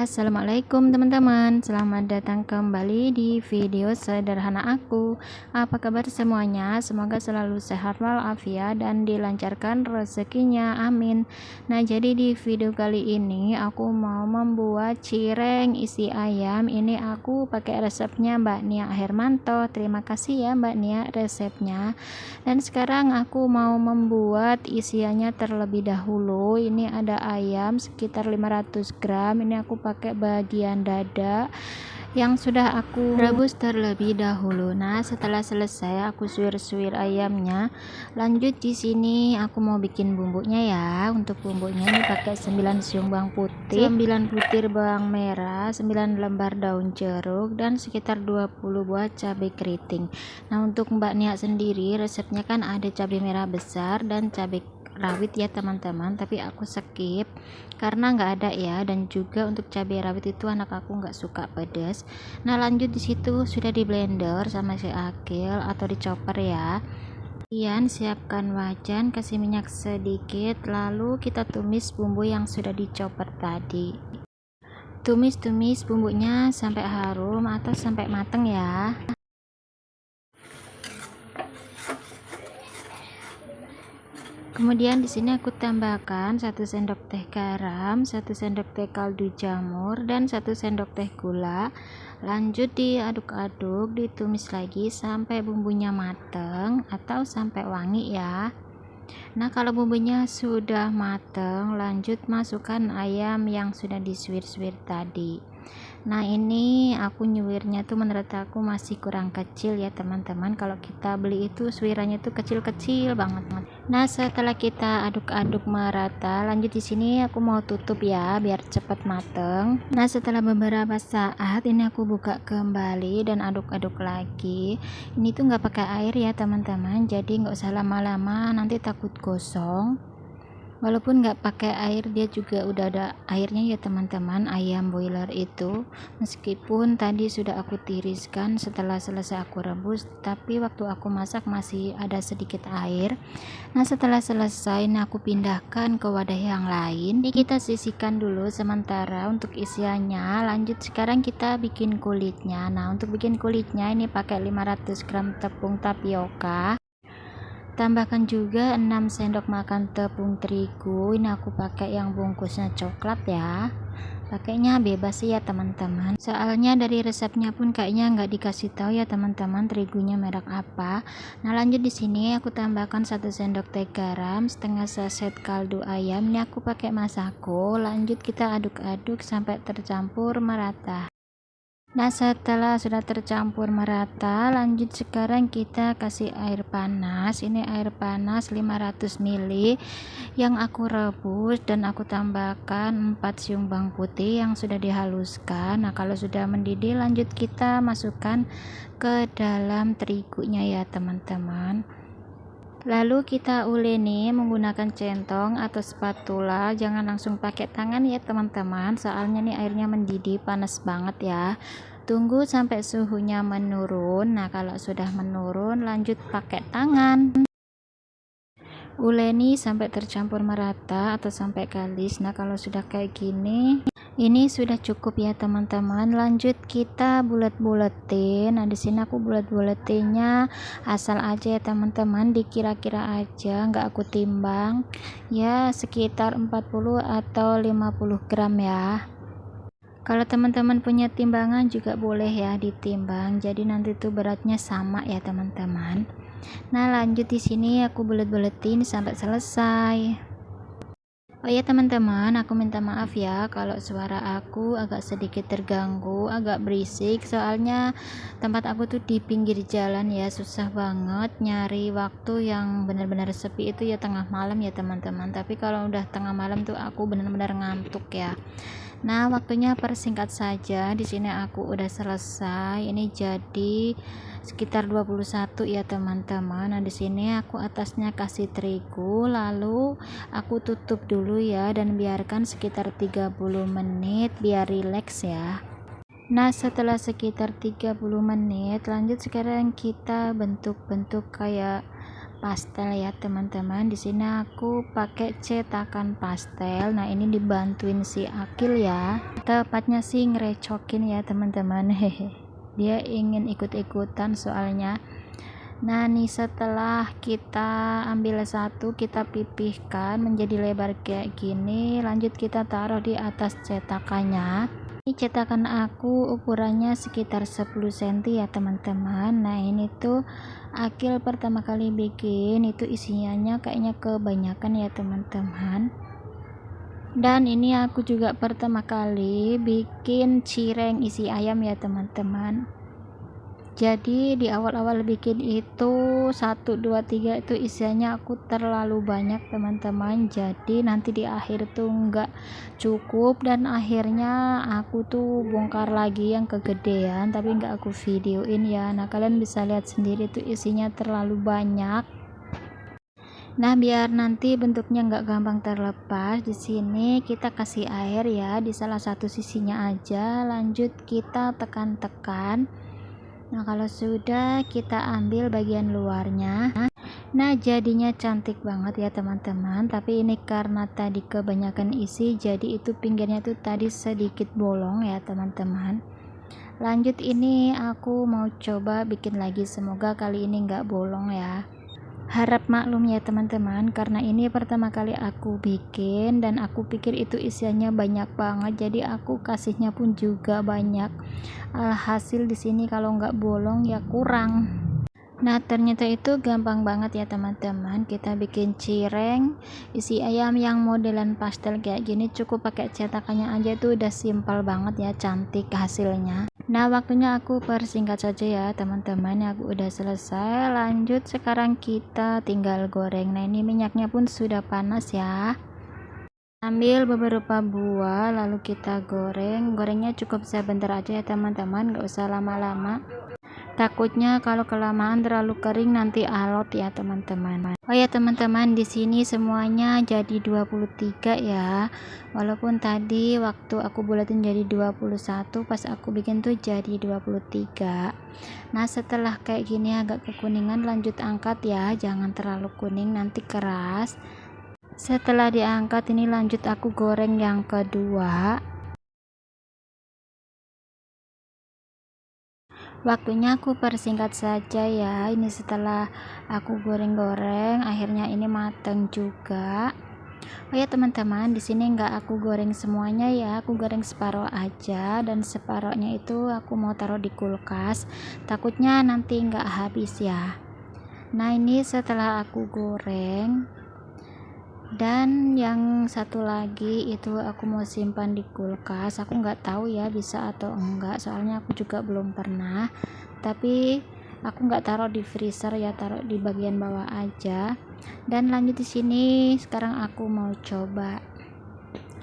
Assalamualaikum teman-teman, selamat datang kembali di video sederhana aku. Apa kabar semuanya? Semoga selalu sehat walafiat dan dilancarkan rezekinya, amin. Nah, jadi di video kali ini aku mau membuat cireng isi ayam. Ini aku pakai resepnya Mbak Nia Hermanto. Terima kasih ya Mbak Nia resepnya. Dan sekarang aku mau membuat isiannya terlebih dahulu. Ini ada ayam sekitar 500 gram. Ini aku pakai bagian dada yang sudah aku rebus terlebih dahulu. Nah, setelah selesai aku suir-suir ayamnya. Lanjut di sini aku mau bikin bumbunya ya. Untuk bumbunya ini pakai 9 siung bawang putih, 9 butir bawang merah, 9 lembar daun jeruk, dan sekitar 20 buah cabai keriting. Nah, untuk Mbak Nia sendiri resepnya kan ada cabai merah besar dan cabai rawit ya teman-teman, tapi aku skip karena nggak ada ya, dan juga untuk cabai rawit itu anak aku nggak suka pedas. Nah, lanjut di situ sudah di blender sama si Akil atau di chopper ya. Kemudian siapkan wajan, kasih minyak sedikit, lalu kita tumis bumbu yang sudah di chopper tadi. Tumis bumbunya sampai harum atau sampai mateng ya. Kemudian di sini aku tambahkan 1 sendok teh garam, 1 sendok teh kaldu jamur, dan 1 sendok teh gula. Lanjut diaduk-aduk, ditumis lagi sampai bumbunya mateng atau sampai wangi ya. Nah, kalau bumbunya sudah mateng, lanjut masukkan ayam yang sudah disuir-suir tadi. Nah, ini aku nyuirnya tuh menurut aku masih kurang kecil ya teman-teman. Kalau kita beli itu suirannya tuh kecil-kecil banget. Nah, setelah kita aduk-aduk merata, lanjut di sini aku mau tutup ya biar cepat mateng. Nah, setelah beberapa saat ini aku buka kembali dan aduk-aduk lagi. Ini tuh nggak pakai air ya teman-teman, jadi nggak usah lama-lama, nanti takut gosong. Walaupun nggak pakai air, dia juga udah ada airnya ya teman-teman, ayam boiler itu. Meskipun tadi sudah aku tiriskan setelah selesai aku rebus, tapi waktu aku masak masih ada sedikit air. Nah, setelah selesai ini aku pindahkan ke wadah yang lain. Ini kita sisihkan dulu sementara untuk isiannya. Lanjut sekarang kita bikin kulitnya. Nah, untuk bikin kulitnya ini pakai 500 gram tepung tapioka. Tambahkan juga 6 sendok makan tepung terigu. Ini aku pakai yang bungkusnya coklat ya. Pakainya bebas ya teman-teman. Soalnya dari resepnya pun kayaknya nggak dikasih tahu ya teman-teman terigunya merek apa. Nah, lanjut di sini aku tambahkan 1 sendok teh garam, setengah saset kaldu ayam. Ini aku pakai masako. Lanjut kita aduk-aduk sampai tercampur merata. Nah, setelah sudah tercampur merata, lanjut sekarang kita kasih air panas. Ini air panas 500 ml yang aku rebus, dan aku tambahkan 4 siung bawang putih yang sudah dihaluskan. Nah, kalau sudah mendidih, lanjut kita masukkan ke dalam terigunya ya teman-teman. Lalu kita uleni menggunakan centong atau spatula, jangan langsung pakai tangan ya teman-teman, soalnya nih airnya mendidih panas banget ya. Tunggu sampai suhunya menurun. Nah, kalau sudah menurun lanjut pakai tangan. Uleni sampai tercampur merata atau sampai kalis. Nah, kalau sudah kayak gini, ini sudah cukup ya teman-teman. Lanjut kita bulat-buletin. Nah, di sini aku bulat-buletinnya asal aja ya teman-teman, dikira-kira aja, nggak aku timbang. Ya, sekitar 40 atau 50 gram ya. Kalau teman-teman punya timbangan juga boleh ya ditimbang. Jadi nanti tuh beratnya sama ya teman-teman. Nah, lanjut di sini aku bulet-buletin sampai selesai. Oh ya teman-teman, aku minta maaf ya kalau suara aku agak sedikit terganggu, agak berisik, soalnya tempat aku tuh di pinggir jalan ya, susah banget nyari waktu yang benar-benar sepi itu ya tengah malam ya teman-teman. Tapi kalau udah tengah malam tuh aku benar-benar ngantuk ya. Nah, waktunya persingkat saja. Di sini aku udah selesai. Ini jadi sekitar 21 ya teman-teman. Nah, di sini aku atasnya kasih terigu, lalu aku tutup dulu ya dan biarkan sekitar 30 menit biar rileks ya. Nah, setelah sekitar 30 menit, lanjut sekarang kita bentuk-bentuk kayak pastel ya teman-teman. Di sini aku pakai cetakan pastel. Nah, ini dibantuin si Akil ya. Tepatnya sih ngerecokin ya teman-teman. Hehe. Dia ingin ikut-ikutan soalnya. Nah, nih setelah kita ambil satu, kita pipihkan menjadi lebar kayak gini, lanjut kita taruh di atas cetakannya. Ini cetakan aku ukurannya sekitar 10 cm ya teman-teman. Nah, ini tuh Akil pertama kali bikin, itu isinya kayaknya kebanyakan ya teman-teman. Dan ini aku juga pertama kali bikin cireng isi ayam ya teman-teman. Jadi di awal-awal bikin itu 1 2 3 itu isiannya aku terlalu banyak teman-teman, jadi nanti di akhir tuh nggak cukup dan akhirnya aku tuh bongkar lagi yang kegedean tapi nggak aku videoin ya. Nah, kalian bisa lihat sendiri tuh isinya terlalu banyak. Nah, biar nanti bentuknya nggak gampang terlepas, di sini kita kasih air ya di salah satu sisinya aja, lanjut kita tekan-tekan. Nah, kalau sudah kita ambil bagian luarnya. Nah, jadinya cantik banget ya teman-teman, tapi ini karena tadi kebanyakan isi, jadi itu pinggirnya tuh tadi sedikit bolong ya teman-teman. Lanjut, ini aku mau coba bikin lagi, semoga kali ini nggak bolong ya. Harap maklum ya teman-teman, karena ini pertama kali aku bikin dan aku pikir itu isiannya banyak banget, jadi aku kasihnya pun juga banyak. Alhasil di sini kalau nggak bolong ya kurang. Nah, ternyata itu gampang banget ya teman-teman. Kita bikin cireng isi ayam yang modelan pastel kayak gini, cukup pakai cetakannya aja tuh udah simpel banget ya, cantik hasilnya. Nah, waktunya aku persingkat saja ya teman-teman, aku udah selesai. Lanjut, sekarang kita tinggal goreng. Nah, ini minyaknya pun sudah panas ya. Ambil beberapa buah lalu kita goreng. Gorengnya cukup sebentar aja ya teman-teman, nggak usah lama-lama, takutnya kalau kelamaan terlalu kering nanti alot ya teman-teman. Oh ya teman-teman, di sini semuanya jadi 23 ya, walaupun tadi waktu aku bulatin jadi 21, pas aku bikin tuh jadi 23. Nah, setelah kayak gini agak kekuningan, lanjut angkat ya, jangan terlalu kuning nanti keras. Setelah diangkat ini lanjut aku goreng yang kedua. Waktunya aku persingkat saja ya. Ini setelah aku goreng-goreng, akhirnya ini mateng juga. Oh ya teman-teman, di sini nggak aku goreng semuanya ya, aku goreng separuh aja, dan separuhnya itu aku mau taruh di kulkas, takutnya nanti nggak habis ya. Nah, ini setelah aku goreng, dan yang satu lagi itu aku mau simpan di kulkas. Aku nggak tahu ya bisa atau enggak, soalnya aku juga belum pernah, tapi aku nggak taruh di freezer ya, taruh di bagian bawah aja. Dan lanjut, di sini sekarang aku mau coba.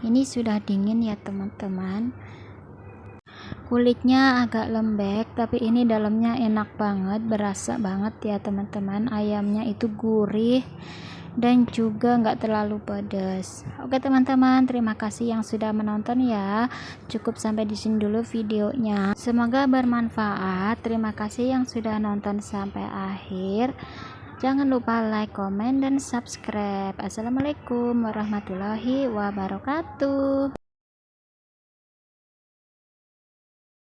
Ini sudah dingin ya teman-teman, kulitnya agak lembek tapi ini dalamnya enak banget, berasa banget ya teman-teman. Ayamnya itu gurih dan juga nggak terlalu pedas. Oke teman-teman, terima kasih yang sudah menonton ya. Cukup sampai di sini dulu videonya, semoga bermanfaat. Terima kasih yang sudah nonton sampai akhir. Jangan lupa like, komen, dan subscribe. Assalamualaikum warahmatullahi wabarakatuh.